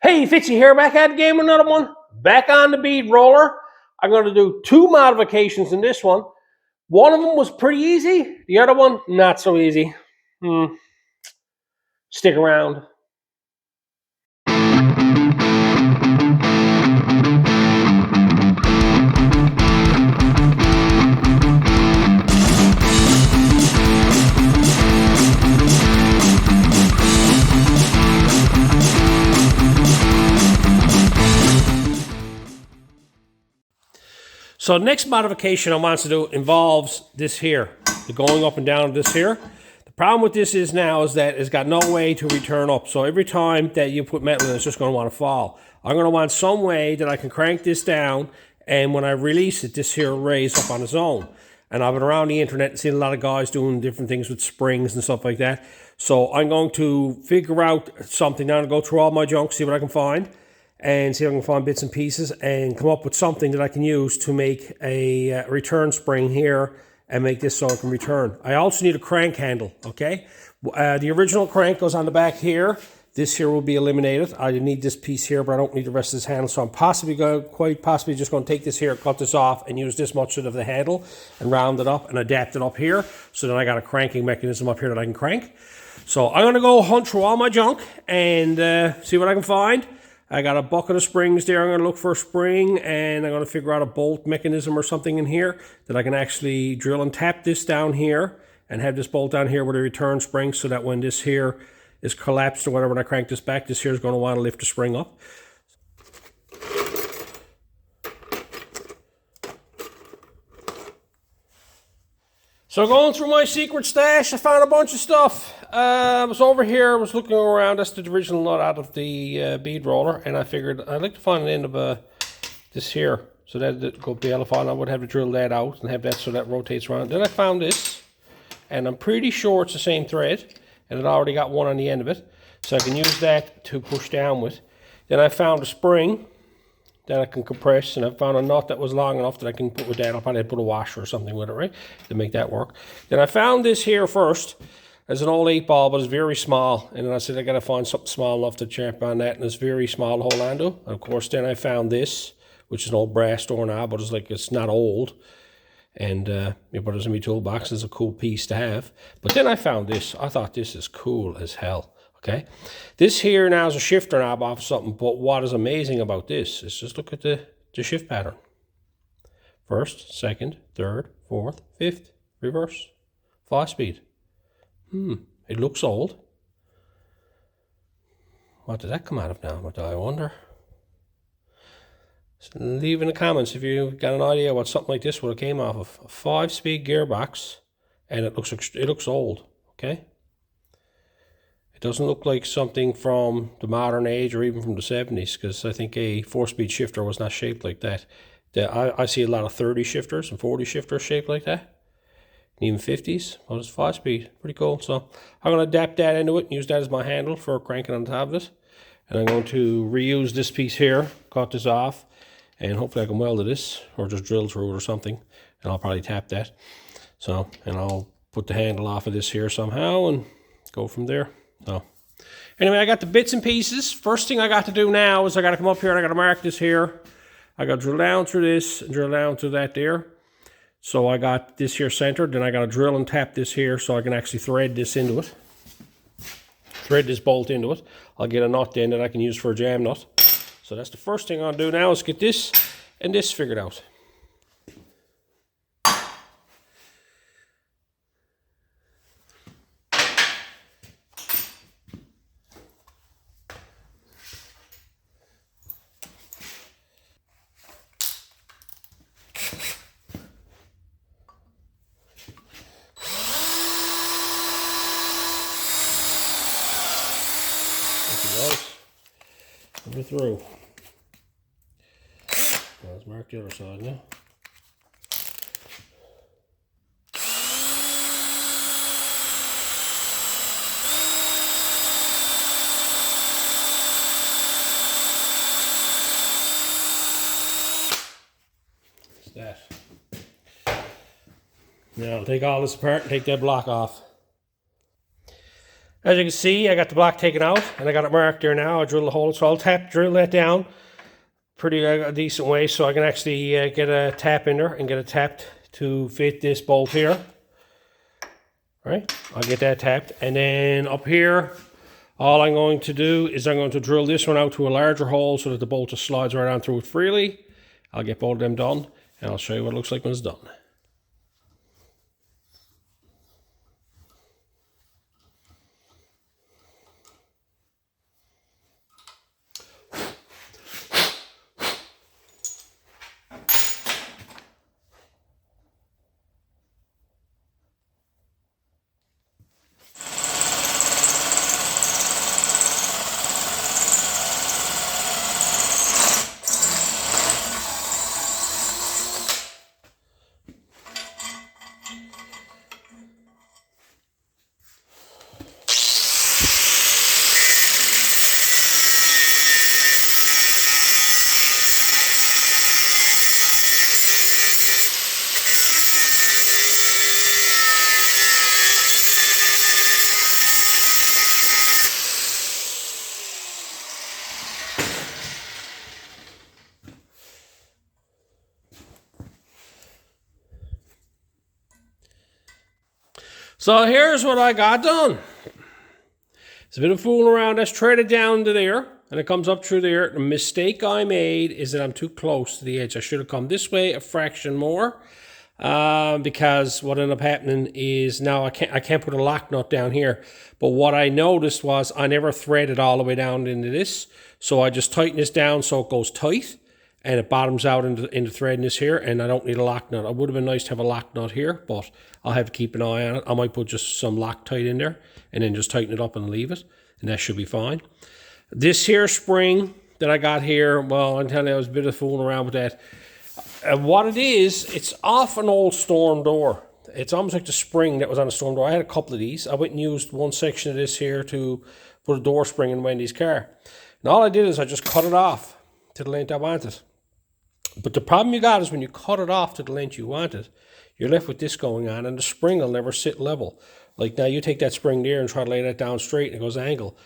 Hey, Fitzy here, back at the game with another one. Back on the Bead Roller. I'm going to do two modifications in this one. One of them was pretty easy. The other one, not so easy. Stick around. So the next modification I want to do involves this here, the going up and down of this here. The problem with this is that it's got no way to return up. So every time that you put metal in, it's just going to want to fall. I'm going to want some way that I can crank this down, and when I release it, this here will raise up on its own. And I've been around the internet and seen a lot of guys doing different things with springs and stuff like that. So I'm going to figure out something. Now I'm going to go through all my junk, see what I can find, and see if I can find bits and pieces and come up with something that I can use to make a return spring here and make this so it can return. I also need a crank handle, okay? The original crank goes on the back here. This here will be eliminated. I need this piece here, but I don't need the rest of this handle, so I'm quite possibly just going to take this here, cut this off, and use this much of the handle and round it up and adapt it up here, so then I got a cranking mechanism up here that I can crank. So I'm going to go hunt through all my junk and see what I can find. I got a bucket of springs there. I'm going to look for a spring, and I'm going to figure out a bolt mechanism or something in here that I can actually drill and tap this down here and have this bolt down here with a return spring, so that when this here is collapsed or whatever, when I crank this back, this here is going to want to lift the spring up. So going through my secret stash, I found a bunch of stuff. I was over here, I was looking around. That's the original nut out of the bead roller, and I figured I'd like to find the end of this here, so that it could be elephant. I would have to drill that out and have that so that rotates around. Then I found this, and I'm pretty sure it's the same thread, and it already got one on the end of it, so I can use that to push down with. Then I found a spring that I can compress, and I found a nut that was long enough that I can put with that. I'll probably put a washer or something with it, right, to make that work. Then I found this here first. It's an old 8-ball, but it's very small. And then I said I got to find something small enough to champ on that, and it's very small to hold on to. And of course, then I found this, which is an old brass doorknob, but it's not old. And you put it in my toolbox. It's a cool piece to have. But then I found this. I thought this is cool as hell. Okay, this here now is a shifter knob off of something, but what is amazing about this is just look at the shift pattern. First, second, third, fourth, fifth, reverse, 5-speed. It looks old. What did that come out of now? I wonder. So leave in the comments if you got an idea what something like this would have came off of. A 5-speed gearbox, and it looks old. Okay. It doesn't look like something from the modern age or even from the 70s, because I think a 4-speed shifter was not shaped like that. I see a lot of 30 shifters and 40 shifters shaped like that, and even 50s. Well, it's 5-speed, pretty cool. So I'm going to adapt that into it and use that as my handle for cranking on top of it. And I'm going to reuse this piece here, cut this off, and hopefully I can weld to this or just drill through it or something, and I'll probably tap that. So, and I'll put the handle off of this here somehow and go from there. So anyway, I got the bits and pieces. First thing I got to do now is I got to come up here and I got to mark this here. I got to drill down through this and drill down through that there. So I got this here centered. Then I got to drill and tap this here so I can actually thread this into it. Thread this bolt into it. I'll get a nut then that I can use for a jam nut. So that's the first thing I'll do now is get this and this figured out. Coming through. Now let's mark the other side now. That's that. Now I'll take all this apart and take that block off. As you can see, I got the block taken out and I got it marked there now. I drilled a hole, so I'll drill that down pretty a decent way so I can actually get a tap in there and get it tapped to fit this bolt here. All right, I'll get that tapped, and then up here, all I'm going to do is I'm going to drill this one out to a larger hole so that the bolt just slides right on through it freely. I'll get both of them done, and I'll show you what it looks like when it's done. So here's what I got done. It's a bit of fooling around. That's threaded down to there, and it comes up through there. The mistake I made is that I'm too close to the edge. I should have come this way a fraction more, because what ended up happening is now I can't put a lock nut down here. But what I noticed was I never threaded all the way down into this, so I just tighten this down so it goes tight, and it bottoms out into threading this here, and I don't need a lock nut. It would have been nice to have a lock nut here, but I'll have to keep an eye on it. I might put just some Loctite in there and then just tighten it up and leave it, and that should be fine. This here spring that I got here, well, I'm telling you, I was a bit of fooling around with that. What it is, it's off an old storm door. It's almost like the spring that was on a storm door. I had a couple of these. I went and used one section of this here to put a door spring in Wendy's car. And all I did is I just cut it off to the length I wanted. But the problem you got is when you cut it off to the length you want it, you're left with this going on, and the spring will never sit level. Like now you take that spring there and try to lay that down straight and it goes angle.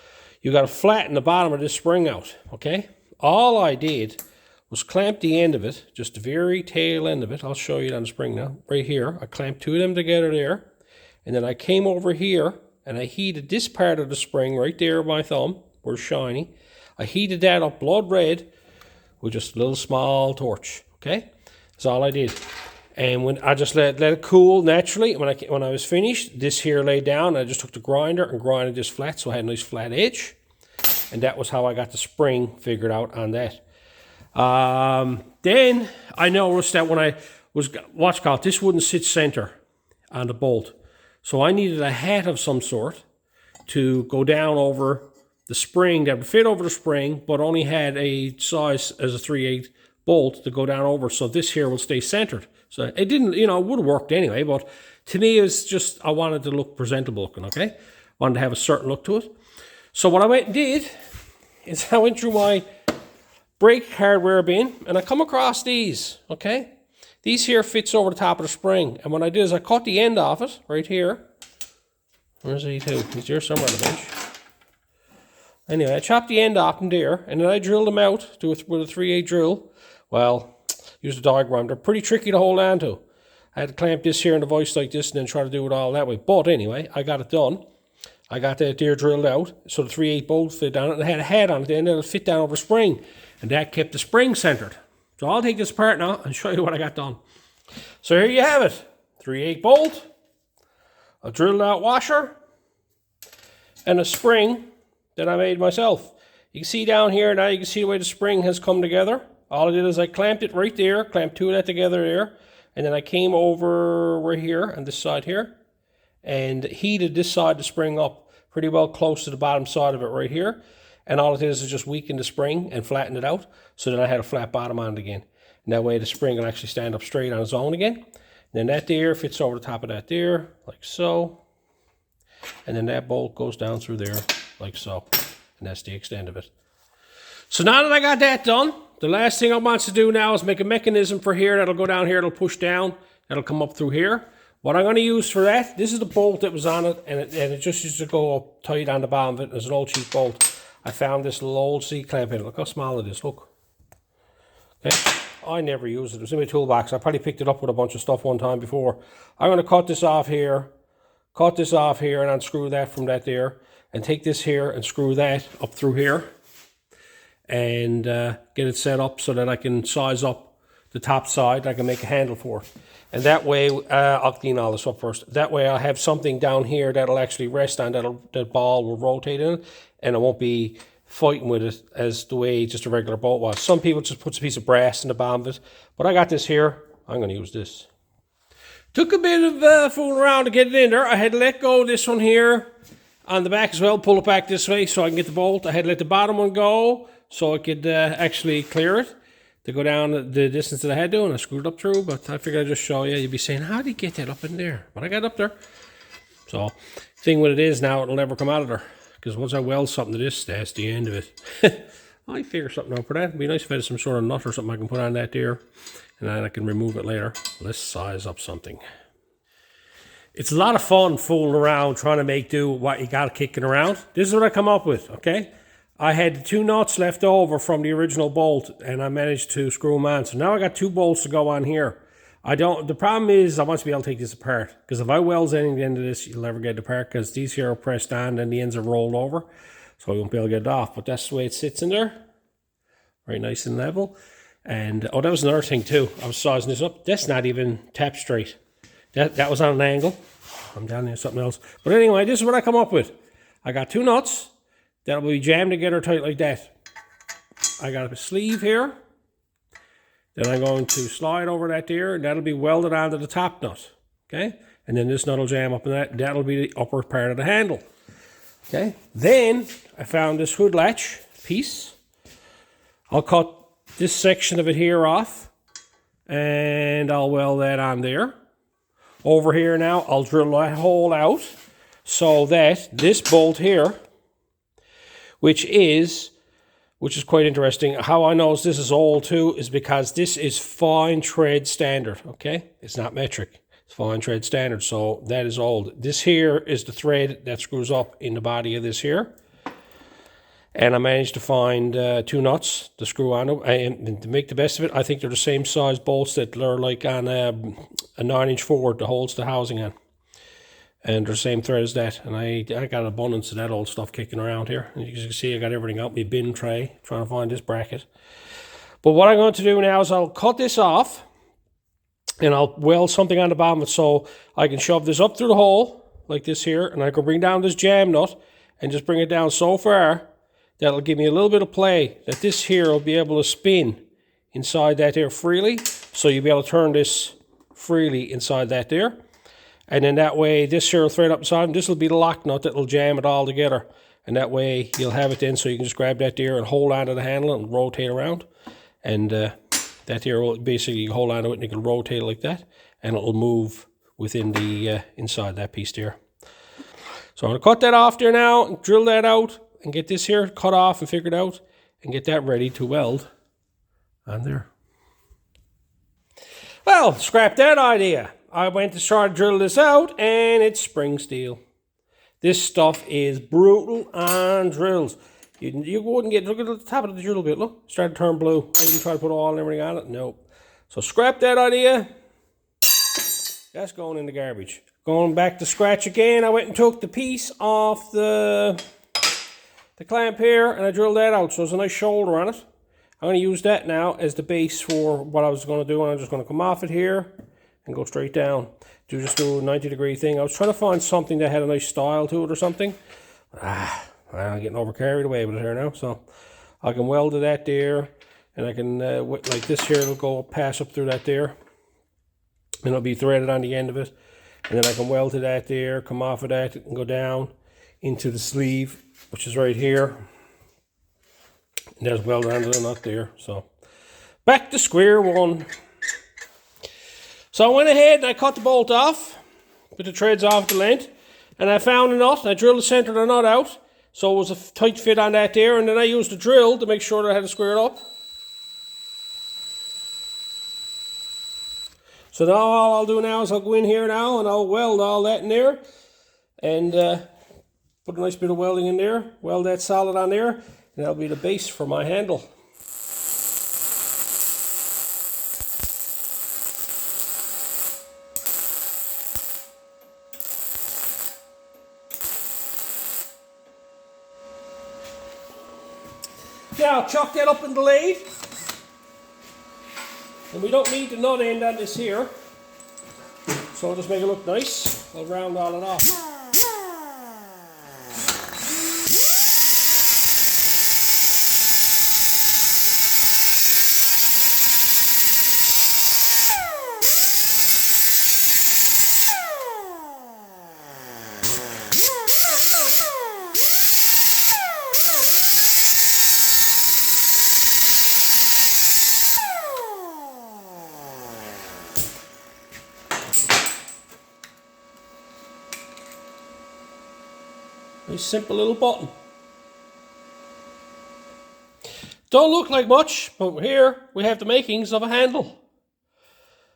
You got to flatten the bottom of this spring out, okay? All I did was clamp the end of it, just the very tail end of it. I'll show you it on the spring now. Right here, I clamped two of them together there, and then I came over here and I heated this part of the spring right there by my thumb, where it's shiny. I heated that up blood red with just a little small torch, okay? That's all I did. And when I just let it cool naturally, when I was finished, this here laid down, I just took the grinder and grinded this flat so I had a nice flat edge. And that was how I got the spring figured out on that. Then I noticed that when I was, this wouldn't sit center on the bolt. So I needed a hat of some sort to go down over the spring that would fit over the spring, but only had a size as a 3/8 bolt to go down over, so this here will stay centered. So it didn't, it would have worked anyway, but to me it was just, I wanted to look presentable looking, okay? Wanted to have a certain look to it. So what I went and did is I went through my brake hardware bin and I come across these, okay? These here fits over the top of the spring, and what I did is I cut the end off it right here. Where's E2? He's here somewhere on the bench. Anyway, I chopped the end off them there, and then I drilled them out with a 3/8 drill. Well, use the diagram. They're pretty tricky to hold on to. I had to clamp this here in the vise like this and then try to do it all that way. But anyway, I got it done. I got that there drilled out, so the 3/8 bolt fit down it, and it had a head on it, and it'll fit down over the spring, and that kept the spring centered. So I'll take this apart now and show you what I got done. So here you have it. 3/8 bolt, a drilled out washer, and a spring that I made myself. You can see down here now, you can see the way the spring has come together. All I did is I clamped it right there, clamped two of that together there, and then I came over right here on this side here and heated this side of the spring up pretty well close to the bottom side of it right here. And all it is just weaken the spring and flatten it out so that I had a flat bottom on it again. And that way the spring will actually stand up straight on its own again. And then that there fits over the top of that there, like so. And then that bolt goes down through there, like so. And that's the extent of it. So now that I got that done, the last thing I want to do now is make a mechanism for here that'll go down here, it'll push down, that'll come up through here. What I'm going to use for that, this is the bolt that was on it, and it just used to go up tight on the bottom of it. There's an old cheap bolt. I found this little old C-clamp in it. Look how small it is, look. Okay, I never used it. It was in my toolbox. I probably picked it up with a bunch of stuff one time before. I'm going to cut this off here, and unscrew that from that there, and take this here and screw that up through here, and get it set up so that I can size up the top side. I can make a handle for it. And that way, I'll clean all this up first. That way I'll have something down here that'll actually rest on, that ball will rotate in it, and I won't be fighting with it as the way just a regular bolt was. Some people just put a piece of brass in the bottom of it, but I got this here. I'm going to use this. Took a bit of fooling around to get it in there. I had to let go of this one here on the back as well, pull it back this way so I can get the bolt. I had to let the bottom one go so I could actually clear it to go down the distance that I had to, and I screwed it up through, but I figured I'd just show you. You'd be saying, how did you get that up in there? But I got it up there. So, thing with it is now, it'll never come out of there, because once I weld something to this, that's the end of it. I figure something out for that. It'd be nice if I had some sort of nut or something I can put on that there, and then I can remove it later. Let's size up something. It's a lot of fun fooling around, trying to make do what you got kicking around. This is what I come up with, okay? I had 2 nuts left over from the original bolt, and I managed to screw them on. So now I got 2 bolts to go on here. The problem is I want to be able to take this apart, because if I weld anything at the end of this, you'll never get it apart, because these here are pressed on and the ends are rolled over. So I won't be able to get it off, but that's the way it sits in there. Very nice and level. And, oh, that was another thing too. I was sizing this up. That's not even tap straight. That was on an angle. I'm down here something else. But anyway, this is what I come up with. I got 2 nuts. That'll be jammed together tight like that. I got a sleeve here. Then I'm going to slide over that there, and that'll be welded onto the top nut. Okay? And then this nut will jam up in that. That'll be the upper part of the handle. Okay? Then I found this hood latch piece. I'll cut this section of it here off, and I'll weld that on there. Over here now, I'll drill that hole out so that this bolt here, which is quite interesting. How I know this is old too is because this is fine thread standard, okay? It's not metric, it's fine thread standard, so that is old. This here is the thread that screws up in the body of this here. And I managed to find 2 nuts to screw on it. And to make the best of it, I think they're the same size bolts that are like on a 9-inch Ford that holds the housing on. And they're the same thread as that. And I got an abundance of that old stuff kicking around here. And you can see I got everything out my bin tray, trying to find this bracket. But what I'm going to do now is I'll cut this off, and I'll weld something on the bottom of it so I can shove this up through the hole, like this here, and I can bring down this jam nut and just bring it down so far that'll give me a little bit of play that this here will be able to spin inside that there freely. So you'll be able to turn this freely inside that there. And then that way, this here will thread up inside, and this will be the lock nut that will jam it all together. And that way, you'll have it then, so you can just grab that there and hold onto the handle and rotate around. And that here will basically hold onto it, and you can rotate it like that, and it'll move within the inside that piece there. So I'm going to cut that off there now, and drill that out, and get this here cut off and figured out, and get that ready to weld on there. Well, scrap that idea. I went to try to drill this out, and it's spring steel. This stuff is brutal on drills. You wouldn't get, look at the top of the drill bit, look, started to turn blue. I didn't try to put oil and everything on it, nope. So scrap that idea. That's going in the garbage. Going back to scratch again, I went and took the piece off the clamp here, and I drilled that out, so there's a nice shoulder on it. I'm going to use that now as the base for what I was going to do, and I'm just going to come off it here and go straight down. Just do a 90-degree thing. I was trying to find something that had a nice style to it or something. I'm getting over carried away with it here now. So I can weld to that there, and I can, like this here, it'll go pass up through that there. And it'll be threaded on the end of it. And then I can weld to that there, come off of that, and go down into the sleeve, which is right here. And there's welded onto the nut there. So back to square one. So I went ahead and I cut the bolt off, put the threads off the length, and I found a nut, and I drilled the center of the nut out, so it was a tight fit on that there, and then I used the drill to make sure that I had it squared up. So now all I'll do now is I'll go in here now and I'll weld all that in there and put a nice bit of welding in there, weld that solid on there, and that'll be the base for my handle. Now I'll chuck that up in the lathe. And we don't need the nut end on this here. So I'll just make it look nice. I'll round all it off. Nice simple little button. Don't look like much, but here we have the makings of a handle.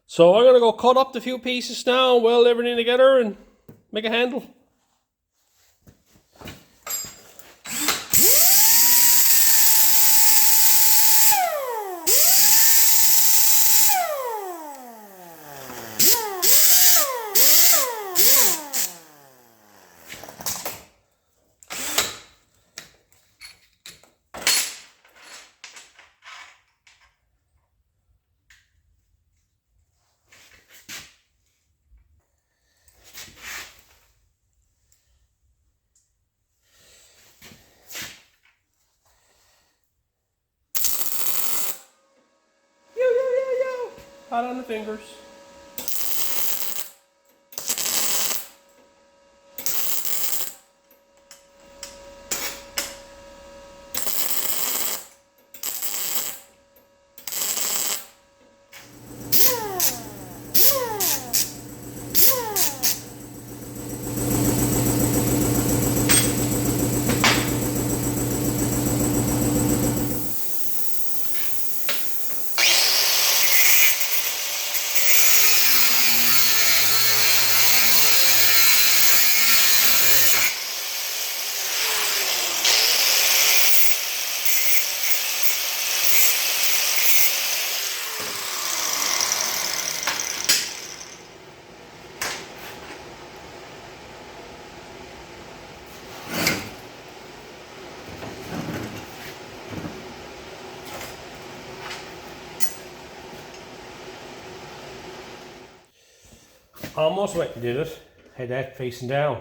So I'm going to go cut up the few pieces now, weld everything together and make a handle. Hot on the fingers. Almost went and did it. Had that facing down.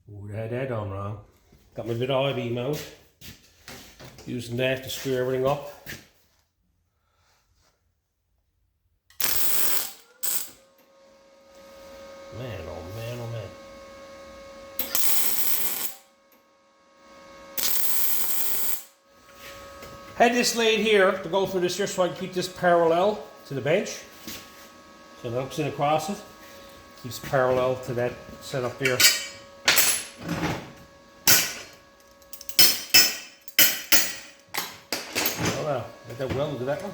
Ooh, I had that done wrong. Got my bit of I-beam mount. Using that to screw everything up. Man, oh man, oh man. Had this laid here to go through this here so I can keep this parallel to the bench. So that I'm sitting across it. Keeps parallel to that setup there. Oh wow, got that welded to that one.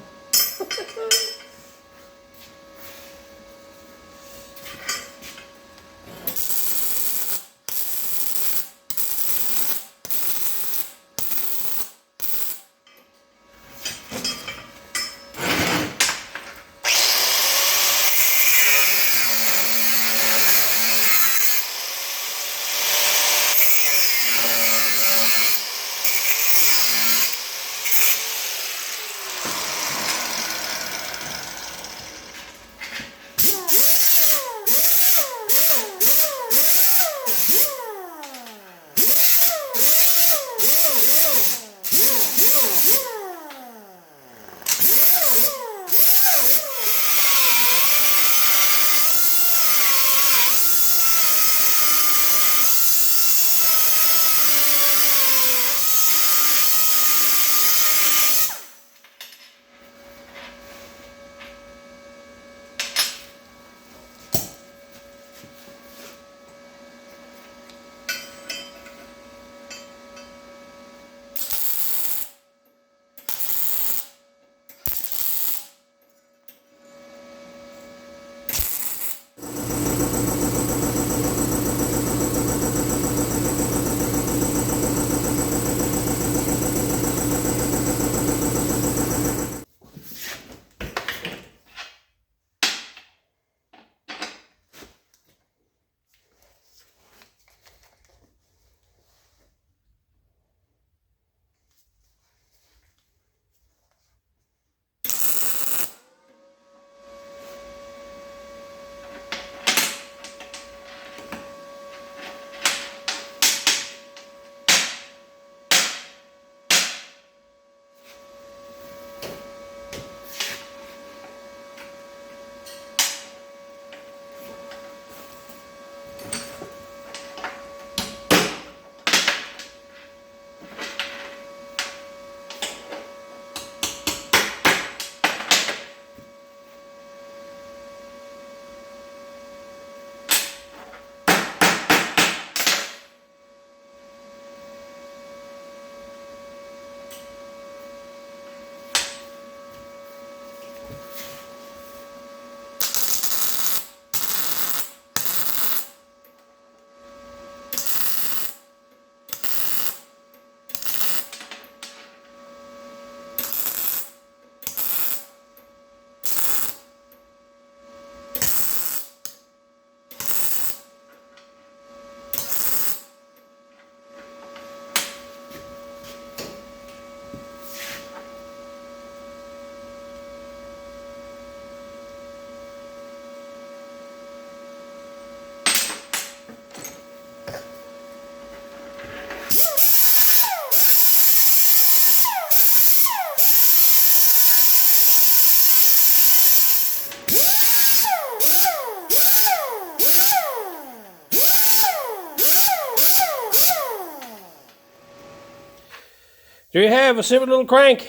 There you have a simple little crank.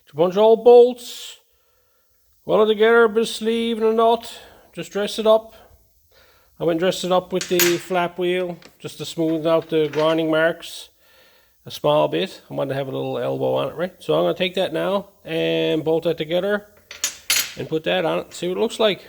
It's a bunch of old bolts, welded together, a bit of sleeve and a nut. Just dress it up. I went and dressed it up with the flap wheel, just to smooth out the grinding marks a small bit. I wanted to have a little elbow on it, right? So I'm going to take that now and bolt that together and put that on it, see what it looks like.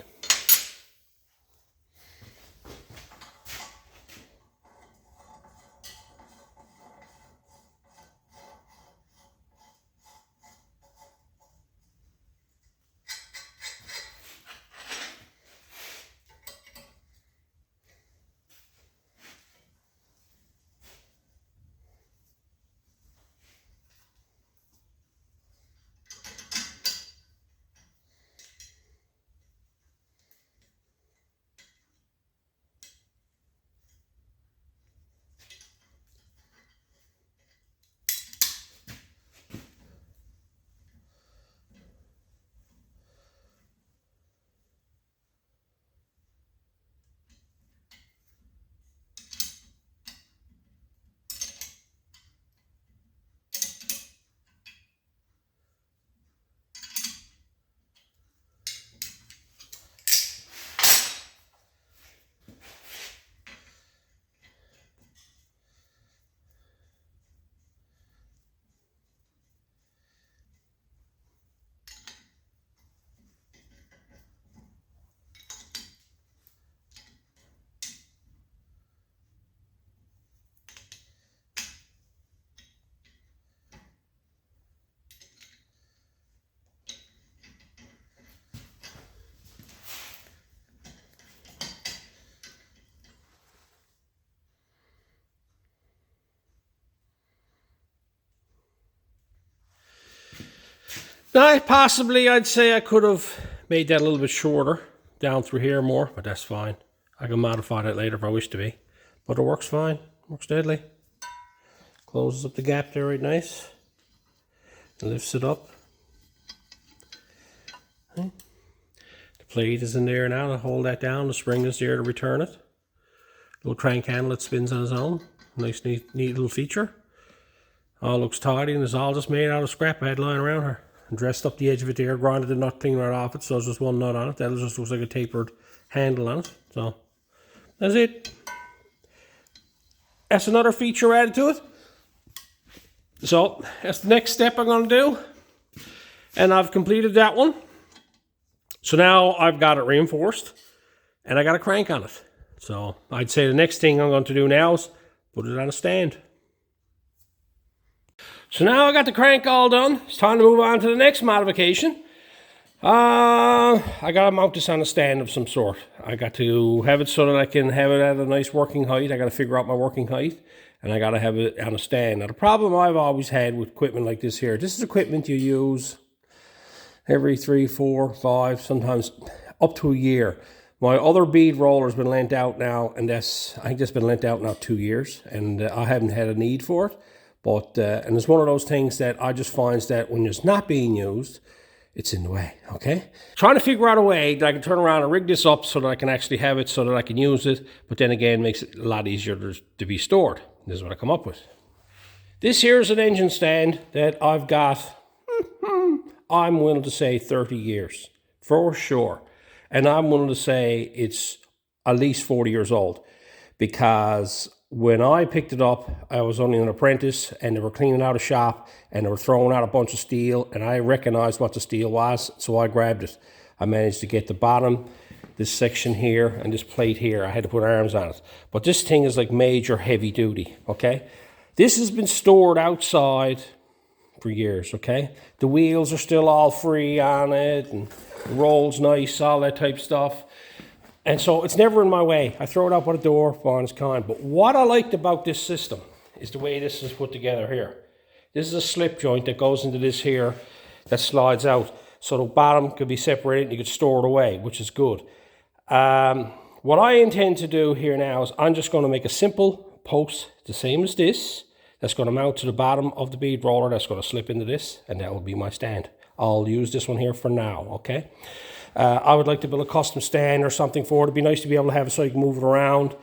Now, possibly I'd say I could have made that a little bit shorter down through here more, but that's fine. I can modify that later if I wish to be. But it works fine, works deadly. Closes up the gap there right nice. Lifts it up. Okay. The plate is in there now to hold that down. The spring is there to return it. Little crank handle that spins on its own. Nice, neat little feature. All looks tidy and it's all just made out of scrap I had lying around here. And dressed up the edge of it there, grinded the nut clean right off it, so there's just one nut on it. That just looks like a tapered handle on it. So that's it. That's another feature added to it. So that's the next step I'm going to do. And I've completed that one. So now I've got it reinforced and I got a crank on it. So I'd say the next thing I'm going to do now is put it on a stand. So now I got the crank all done. It's time to move on to the next modification. I got to mount this on a stand of some sort. I got to have it so that I can have it at a nice working height. I got to figure out my working height. And I got to have it on a stand. Now the problem I've always had with equipment like this here, this is equipment you use every 3, 4, 5, sometimes up to a year. My other bead roller has been lent out now, and I think that's been lent out now 2 years, and I haven't had a need for it. But and it's one of those things that I just find that when it's not being used, it's in the way, okay? Trying to figure out a way that I can turn around and rig this up so that I can actually have it so that I can use it, but then again, makes it a lot easier to be stored. This is what I come up with. This here is an engine stand that I've got, I'm willing to say 30 years, for sure. And I'm willing to say it's at least 40 years old, because when I picked it up, I was only an apprentice, and they were cleaning out a shop, and they were throwing out a bunch of steel, and I recognized what the steel was, so I grabbed it. I managed to get the bottom, this section here, and this plate here. I had to put arms on it. But this thing is like major heavy duty, okay? This has been stored outside for years, okay? The wheels are still all free on it, and it rolls nice, all that type of stuff. And so it's never in my way. I throw it out by the door, fine as kind. But what I liked about this system is the way this is put together here. This is a slip joint that goes into this here that slides out. So the bottom could be separated and you could store it away, which is good. What I intend to do here now is I'm just going to make a simple post, the same as this, that's going to mount to the bottom of the bead roller. That's going to slip into this, and that will be my stand. I'll use this one here for now, okay? I would like to build a custom stand or something for it. It'd be nice to be able to have it so you can move it around.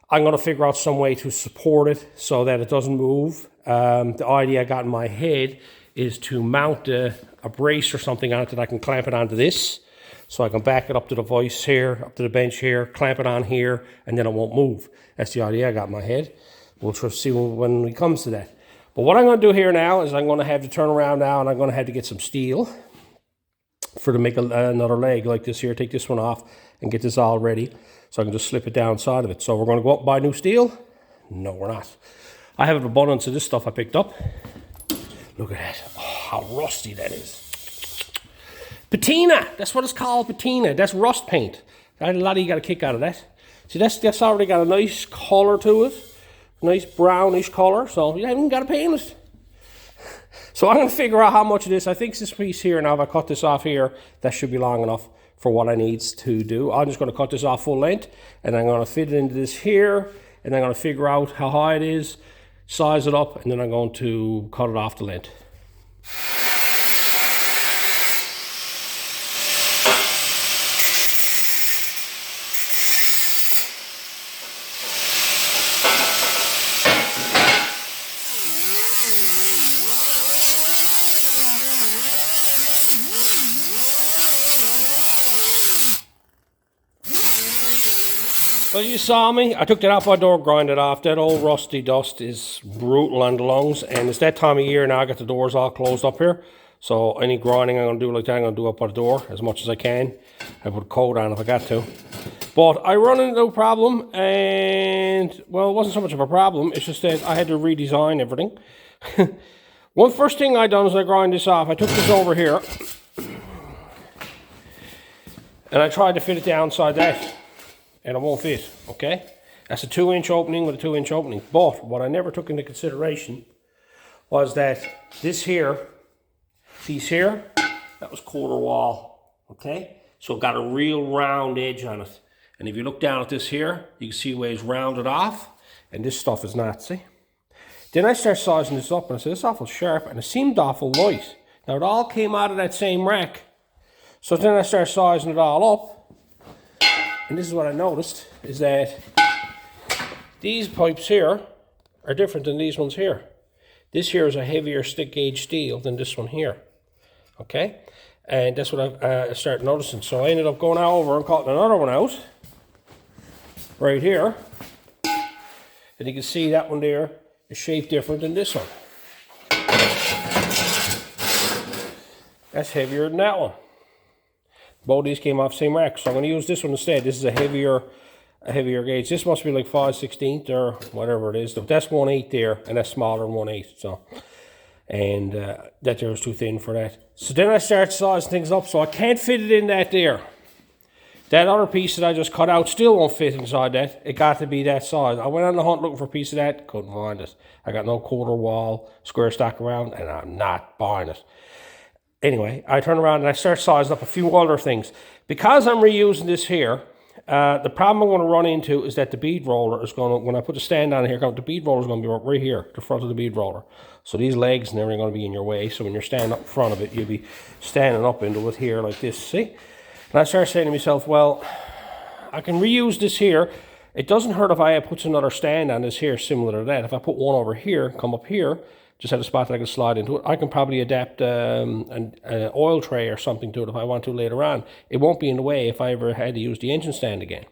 I'm going to figure out some way to support it so that it doesn't move. The idea I got in my head is to mount a brace or something on it that I can clamp it onto this. So I can back it up to the vise here, up to the bench here, clamp it on here, and then it won't move. That's the idea I got in my head. We'll try to see when it comes to that. But what I'm going to do here now is I'm going to have to turn around now, and I'm going to have to get some steel to make another leg like this here. Take this one off and get this all ready so I can just slip it down side of it. So we're going to go up and buy new steel? No, we're not. I have an abundance of this stuff I picked up. Look at that. Oh, how rusty that is. Patina. That's what it's called, patina. That's rust paint. A lot of you got a kick out of that. See, that's already got a nice color to it. Nice brownish color. So you haven't got to paint it. So I'm going to figure out how much of this. I think this piece here, now if I cut this off here, that should be long enough for what I need to do. I'm just going to cut this off full length, and I'm going to fit it into this here, and I'm going to figure out how high it is, size it up, and then I'm going to cut it off the length. Well, you saw me. I took that out my door, grind it off. That old rusty dust is brutal on the lungs, and it's that time of year now. I got the doors all closed up here, so any grinding I'm going to do like that, I'm going to do up by the door as much as I can. I put a coat on if I got to. But I run into a problem, and, well, it wasn't so much of a problem. It's just that I had to redesign everything. First thing I done is I grind this off. I took this over here, and I tried to fit it down inside that. And it won't fit, okay? That's a 2-inch opening with a 2-inch opening. But what I never took into consideration was that this here, piece here, that was quarter wall, okay? So it got a real round edge on it. And if you look down at this here, you can see where it's rounded off, and this stuff is not, see? Then I start sizing this up, and I said, it's awful sharp, and it seemed awful light. Now it all came out of that same rack. So then I start sizing it all up. And this is what I noticed, is that these pipes here are different than these ones here. This here is a heavier stick gauge steel than this one here, okay? And that's what I started noticing. So I ended up going over and cutting another one out, right here. And you can see that one there is shaped different than this one. That's heavier than that one. Both of these came off the same rack, so I'm going to use this one instead. This is a heavier gauge. This must be like 5/16 or whatever it is. That's 1/8 there, and that's smaller than 1/8. So, and that there was too thin for that. So then I start sizing things up, so I can't fit it in that there. That other piece that I just cut out still won't fit inside that. It got to be that size. I went on the hunt looking for a piece of that, couldn't find it. I got no quarter wall, square stock around, and I'm not buying it. Anyway, I turn around and I start sizing up a few other things. Because I'm reusing this here, the problem I'm going to run into is that the bead roller is going to, when I put the stand on here, the bead roller is going to be right here, the front of the bead roller. So these legs and everything are going to be in your way. So when you're standing up in front of it, you'll be standing up into it here like this, see? And I start saying to myself, well, I can reuse this here. It doesn't hurt if I put another stand on this here similar to that. If I put one over here, come up here, just have a spot that I can slide into it. I can probably adapt an oil tray or something to it if I want to later on. It won't be in the way if I ever had to use the engine stand again.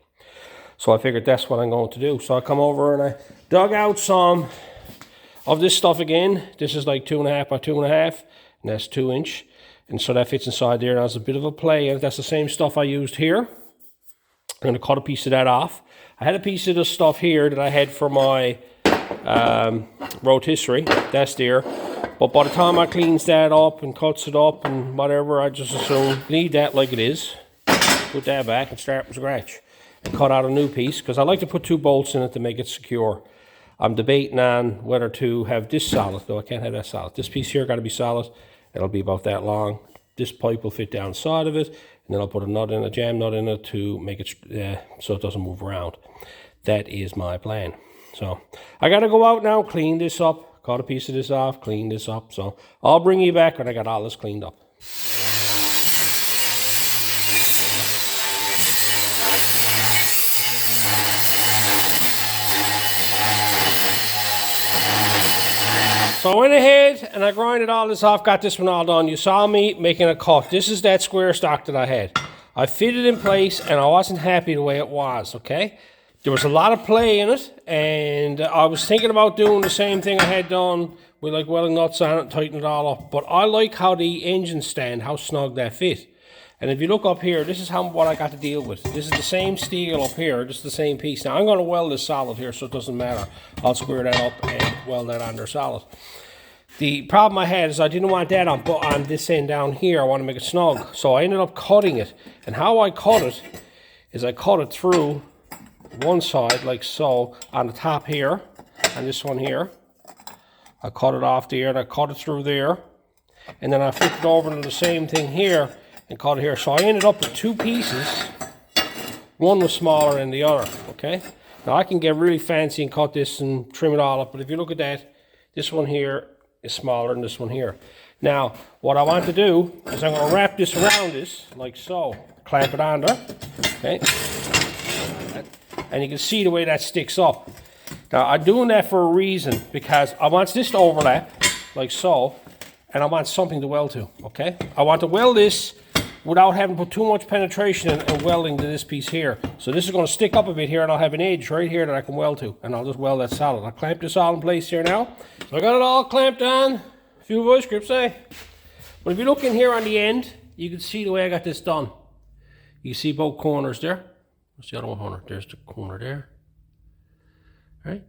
So I figured that's what I'm going to do. So I come over and I dug out some of this stuff again. This is like 2.5 by 2.5, and that's 2 inch. And so that fits inside there. Now there's a bit of a play, and that's the same stuff I used here. I'm going to cut a piece of that off. I had a piece of this stuff here that I had for my rotisserie. That's there. But by the time I cleans that up and cuts it up and whatever, I just assume leave that like it is. Put that back and start from scratch. And cut out a new piece, because I like to put 2 bolts in it to make it secure. I'm debating on whether to have this solid, though I can't have that solid. This piece here got to be solid. It'll be about that long. This pipe will fit down the side of it, and then I'll put a nut in, a jam nut in it to make it so it doesn't move around. That is my plan. So I got to go out now, clean this up, cut a piece of this off, clean this up. So I'll bring you back when I got all this cleaned up. So I went ahead and I grinded all this off, got this one all done. You saw me making a cut. This is that square stock that I had. I fit it in place and I wasn't happy the way it was, okay? There was a lot of play in it, and I was thinking about doing the same thing I had done with like welding nuts on it and tighten it all up. But I like how the engine stand, how snug that fit. And if you look up here, this is what I got to deal with. This is the same steel up here, just the same piece. Now I'm going to weld this solid here, so it doesn't matter. I'll square that up and weld that on there solid. The problem I had is I didn't want that on this end down here. I want to make it snug. So I ended up cutting it. And how I cut it is I cut it through one side like so on the top here, and this one here. I cut it off there and I cut it through there. And then I flipped it over to the same thing here and cut it here. So I ended up with 2 pieces. One was smaller than the other, okay? Now I can get really fancy and cut this and trim it all up, but if you look at that, this one here is smaller than this one here. Now, what I want to do is I'm going to wrap this around this, like so. Clamp it on there, okay? And you can see the way that sticks up. Now, I'm doing that for a reason, because I want this to overlap, like so, and I want something to weld to, okay? I want to weld this without having to put too much penetration and welding to this piece here. So this is going to stick up a bit here, and I'll have an edge right here that I can weld to, and I'll just weld that solid. I'll clamp this all in place here now. So I got it all clamped on. A few voice grips, eh? But if you look in here on the end, you can see the way I got this done. You see both corners there. What's the other one corner? There's the corner there. Right?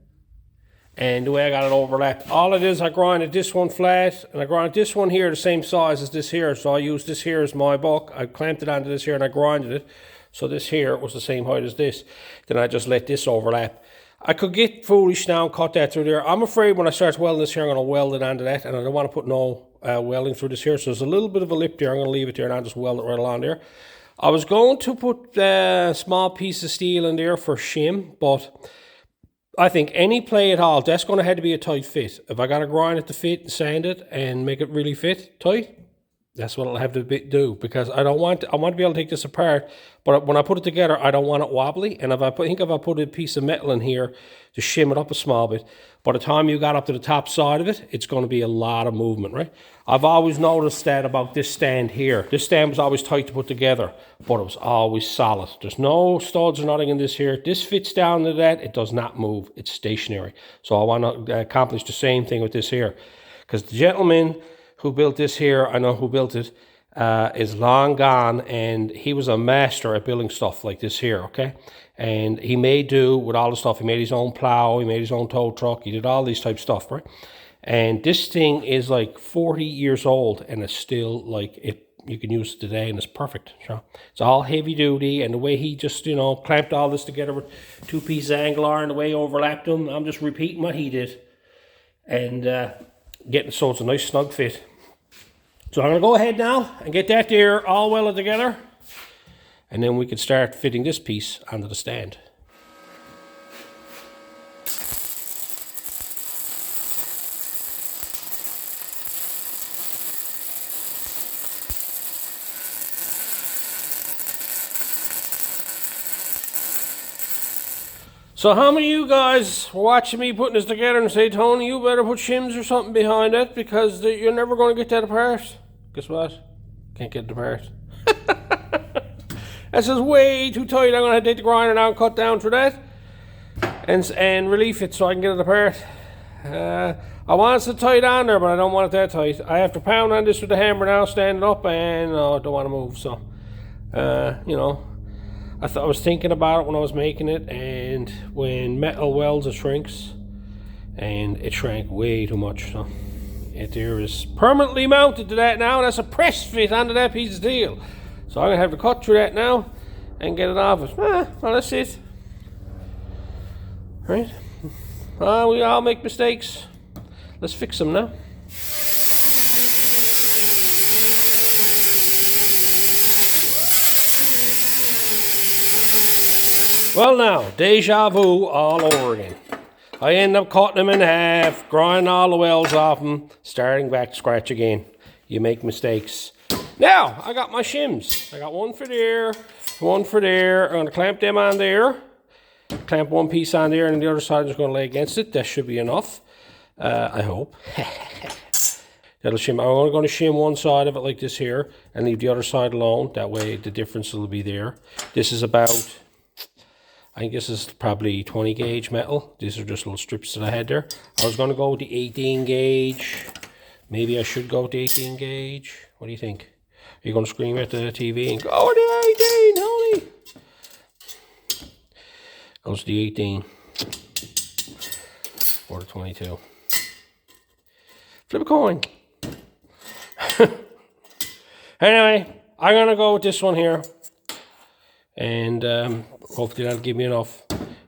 And the way I got it overlapped, all it is, I grinded this one flat, and I grinded this one here the same size as this here. So I used this here as my buck. I clamped it onto this here and I grinded it. So this here was the same height as this. Then I just let this overlap. I could get foolish now and cut that through there. I'm afraid when I start welding this here, I'm going to weld it onto that, and I don't want to put no welding through this here. So there's a little bit of a lip there. I'm going to leave it there and I'll just weld it right along there. I was going to put a small piece of steel in there for shim, but I think any play at all, that's going to have to be a tight fit. If I got to grind it to fit and sand it and make it really fit tight, that's what I'll have to do, because I want to be able to take this apart, but when I put it together, I don't want it wobbly. And if I put a piece of metal in here to shim it up a small bit, by the time you got up to the top side of it, it's going to be a lot of movement, right? I've always noticed that about this stand here. This stand was always tight to put together, but it was always solid. There's no studs or nothing in this here. This fits down to that. It does not move. It's stationary. So I want to accomplish the same thing with this here, because the gentleman who built this here, I know who built it, is long gone, and he was a master at building stuff like this here, okay? And he made do with all the stuff. He made his own plow, he made his own tow truck, he did all these type stuff, right? And this thing is like 40 years old, and it's still like, you can use it today, and it's perfect. So it's all heavy duty, and the way he just, you know, clamped all this together with 2 pieces of angle iron, the way he overlapped them, I'm just repeating what he did, and getting so it's a nice snug fit. So I'm going to go ahead now and get that there all welded together, and then we can start fitting this piece onto the stand. So how many of you guys were watching me putting this together and say, Tony, you better put shims or something behind it, because you're never going to get that apart? Guess what? Can't get it apart. That's just way too tight. I'm going to take the grinder now and cut down through that. And relief it so I can get it apart. I want it to tight on there, but I don't want it that tight. I have to pound on this with the hammer now, stand it up, and I don't want to move. So, you know, I was thinking about it when I was making it, and when metal welds, it shrinks, and it shrank way too much. So, it there is permanently mounted to that now. That's a press fit onto that piece of steel. So I'm gonna have to cut through that now and get it off it. Well, that's it. Right? We all make mistakes. Let's fix them now. Well now, deja vu all over again. I end up cutting them in half, grinding all the welds off them, starting back to scratch again. You make mistakes. Now, I got my shims. I got one for there, one for there. I'm going to clamp them on there. Clamp one piece on there, and the other side is going to lay against it. That should be enough. I hope. That'll shim. I'm only going to shim one side of it like this here, and leave the other side alone. That way the difference will be there. This is about, I think this is probably 20 gauge metal. These are just little strips that I had there. I was going to go with the 18 gauge. Maybe I should go with the 18 gauge. What do you think? Are you going to scream at the TV and go, oh, the 18, Tony? Goes the 18. Or the 22. Flip a coin. Anyway, I'm going to go with this one here. And hopefully that'll give me enough.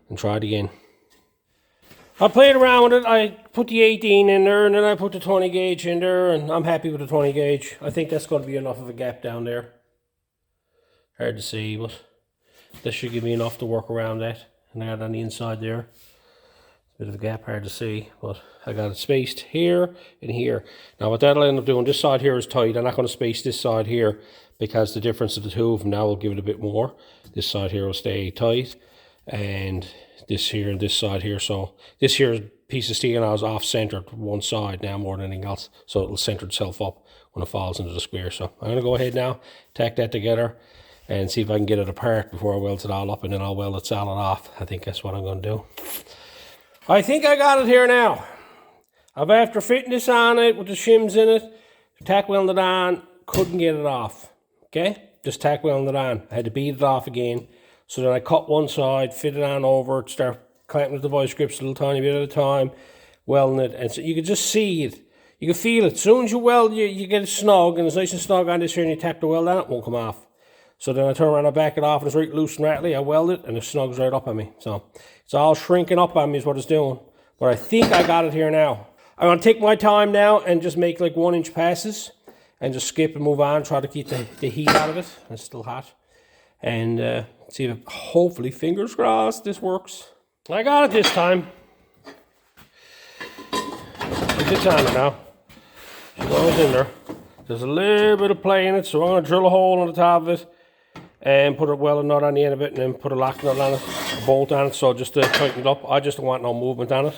And try it again. I played around with it. I put the 18 in there, and then I put the 20 gauge in there, and I'm happy with the 20 gauge. I think that's going to be enough of a gap down there. Hard to see, but this should give me enough to work around that. And I got it on the inside there. Bit of a gap, hard to see, but I got it spaced here and here. Now what that'll end up doing, this side here is tight. I'm not going to space this side here because the difference of the two of them now will give it a bit more. This side here will stay tight, and this here and this side here. So this here piece of steel now is off-centered to one side now more than anything else. So it'll center itself up when it falls into the square. So I'm going to go ahead now, tack that together, and see if I can get it apart before I weld it all up, and then I'll weld it solid off. I think that's what I'm going to do. I think I got it here now. After fitting this on it with the shims in it, tack welded it on, couldn't get it off. Okay? Just tack welding it on. I had to bead it off again. So then I cut one side, fit it on over, start clamping the vice grips a little tiny bit at a time, welding it. And so you can just see it. You can feel it. As soon as you weld, you get it snug, and it's nice and snug on this here, and you tap the weld on it, it won't come off. So then I turn around, I back it off, and it's right loose and rattly. I weld it, and it snugs right up on me. So it's all shrinking up on me is what it's doing. But I think I got it here now. I'm going to take my time now and just make like 1-inch passes and just skip and move on, try to keep the heat out of it. It's still hot. And see if, hopefully, fingers crossed, this works. I got it this time. It's on it now. She goes in there. There's a little bit of play in it, so I'm going to drill a hole on the top of it and put a welding nut on the end of it, and then put a lock nut on it, a bolt on it, so just to tighten it up. I just don't want no movement on it.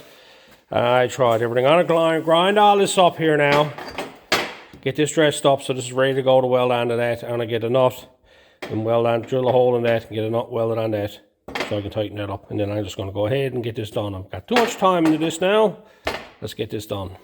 I tried everything. I'm going to grind all this up here now. Get this dressed up so this is ready to go to weld onto that. I'm going to get a nut and weld on, drill a hole in that, and get a nut welded on that so I can tighten that up. And then I'm just going to go ahead and get this done. I've got too much time into this now. Let's get this done.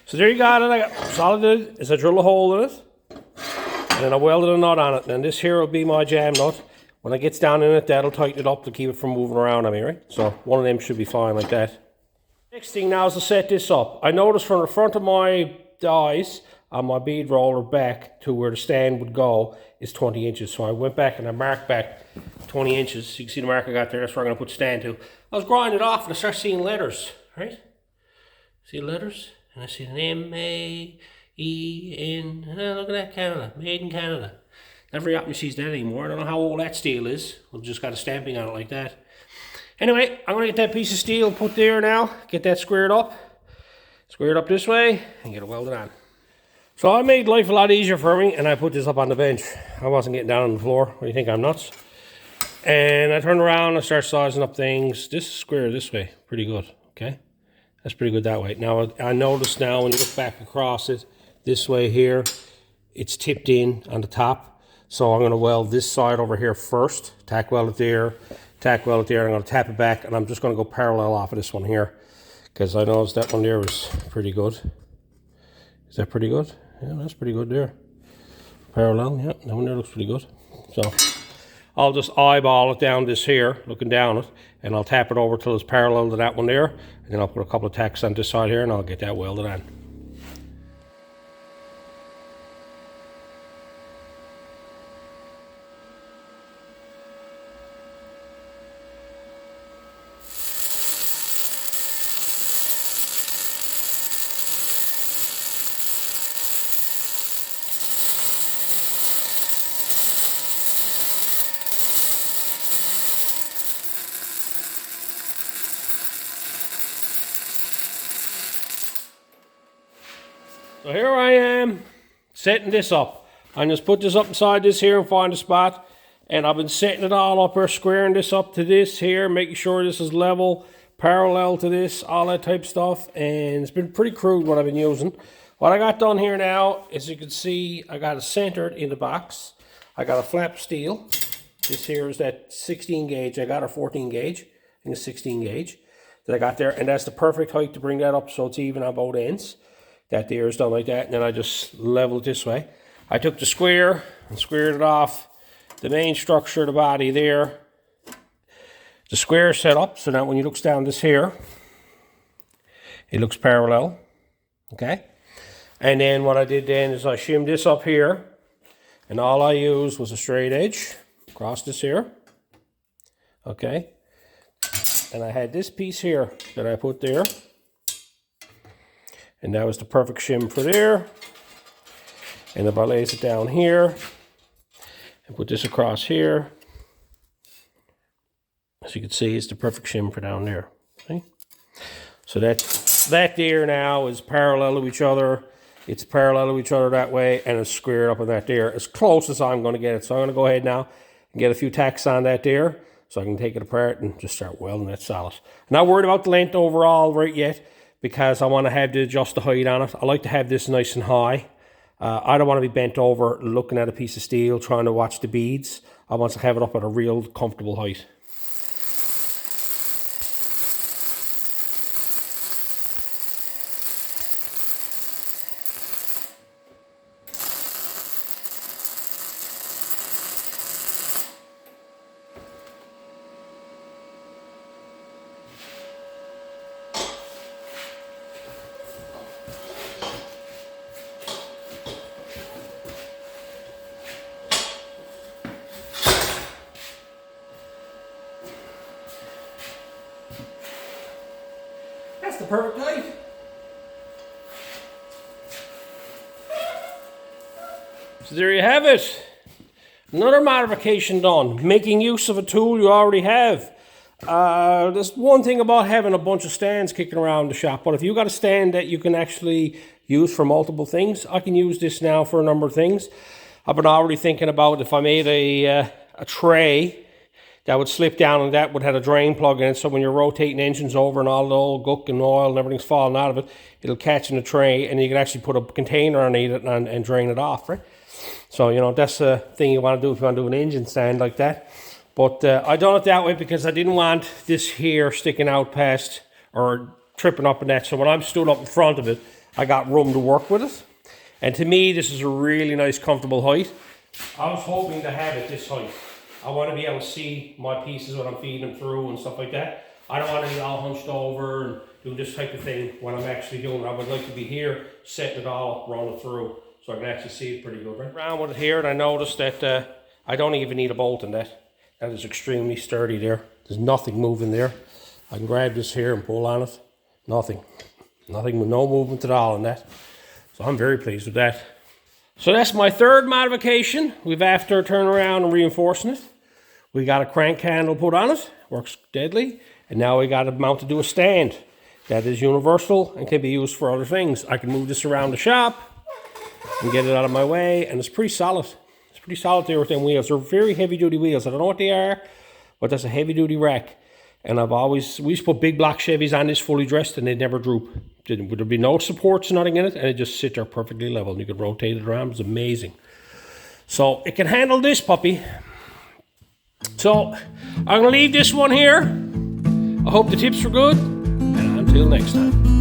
So there you got it. I got all I did is I drill a hole in it, and then I welded a nut on it. And this here will be my jam nut. When it gets down in it, that'll tighten it up to keep it from moving around on me, right? So one of them should be fine like that. Next thing now is to set this up. I noticed from the front of my dies on my bead roller back to where the stand would go is 20 inches. So I went back and I marked back 20 inches. You can see the mark I got there. That's where I'm going to put stand to. I was grinding it off and I started seeing letters, right? See letters? And I see an M-A-E-N. Look at that, Canada. Made in Canada. Never got me sees that anymore. I don't know how old that steel is. We've just got a stamping on it like that. Anyway, I'm going to get that piece of steel put there now. Get that squared up. Squared up this way. And get it welded on. So I made life a lot easier for me. And I put this up on the bench. I wasn't getting down on the floor. What do you think? I'm nuts? And I turn around and start sizing up things. This is square this way, pretty good, okay? That's pretty good that way. Now, I notice now when you look back across it, this way here, it's tipped in on the top. So I'm gonna weld this side over here first, tack weld it there, tack weld it there. I'm gonna tap it back, and I'm just gonna go parallel off of this one here, because I noticed that one there was pretty good. Is that pretty good? Yeah, that's pretty good there. Parallel, yeah, that one there looks pretty good. So I'll just eyeball it down this here, looking down it, and I'll tap it over till it's parallel to that one there, and then I'll put a couple of tacks on this side here, and I'll get that welded on. So here I am, setting this up. I just put this up inside this here and find a spot. And I've been setting it all up here, squaring this up to this here, making sure this is level, parallel to this, all that type of stuff. And it's been pretty crude what I've been using. What I got done here now, as you can see, I got it centered in the box. I got a flap steel. This here is that 16 gauge. I got a 14 gauge. I think it's 16 gauge that I got there. And that's the perfect height to bring that up so it's even on both ends. That there is done like that, and then I just leveled it this way. I took the square and squared it off the main structure of the body there. The square is set up so that when you look down this here, it looks parallel, okay? And then what I did then is I shimmed this up here, and all I used was a straight edge across this here, okay? And I had this piece here that I put there. And that was the perfect shim for there. And if I lays it down here and put this across here, as you can see, it's the perfect shim for down there. Okay? So that there now is parallel to each other. It's parallel to each other that way, and it's squared up in that there, as close as I'm going to get it. So I'm going to go ahead now and get a few tacks on that there, so I can take it apart and just start welding that solid. I'm not worried about the length overall right yet, because I want to have to adjust the height on it. I like to have this nice and high. I don't want to be bent over looking at a piece of steel trying to watch the beads. I want to have it up at a real comfortable height. That's the perfect height. So there you have it. Another modification done. Making use of a tool you already have. There's one thing about having a bunch of stands kicking around the shop, but if you got a stand that you can actually use for multiple things, I can use this now for a number of things. I've been already thinking about if I made a tray that would slip down, and that would have a drain plug in it, so when you're rotating engines over and all the old guck and oil and everything's falling out of it, it'll catch in the tray, and you can actually put a container underneath it and drain it off, right? So, you know, that's the thing you want to do if you want to do an engine stand like that. But I done it that way because I didn't want this here sticking out past or tripping up in that. So when I'm stood up in front of it, I got room to work with it. And to me, this is a really nice, comfortable height. I was hoping to have it this height. I want to be able to see my pieces when I'm feeding them through and stuff like that. I don't want to be all hunched over and do this type of thing when I'm actually doing it. I would like to be here, setting it all up, rolling through, so I can actually see it pretty good. Right around with it here, and I noticed that I don't even need a bolt in that. That is extremely sturdy there. There's nothing moving there. I can grab this here and pull on it. Nothing. Nothing, with no movement at all in that. So I'm very pleased with that. So that's my third modification. We've after turning around and reinforcing it. We got a crank handle put on it. Works deadly. And now we got it mounted to a stand. That is universal and can be used for other things. I can move this around the shop and get it out of my way. And it's pretty solid. It's pretty solid there with them wheels. They're very heavy duty wheels. I don't know what they are. but that's a heavy duty rack. And we used to put big block Chevys on this fully dressed and they'd never droop. There'd be no supports, nothing in it, and it just sit there perfectly level. And you could rotate it around. It's amazing. So it can handle this puppy. So I'm gonna leave this one here. I hope the tips were good, and until next time.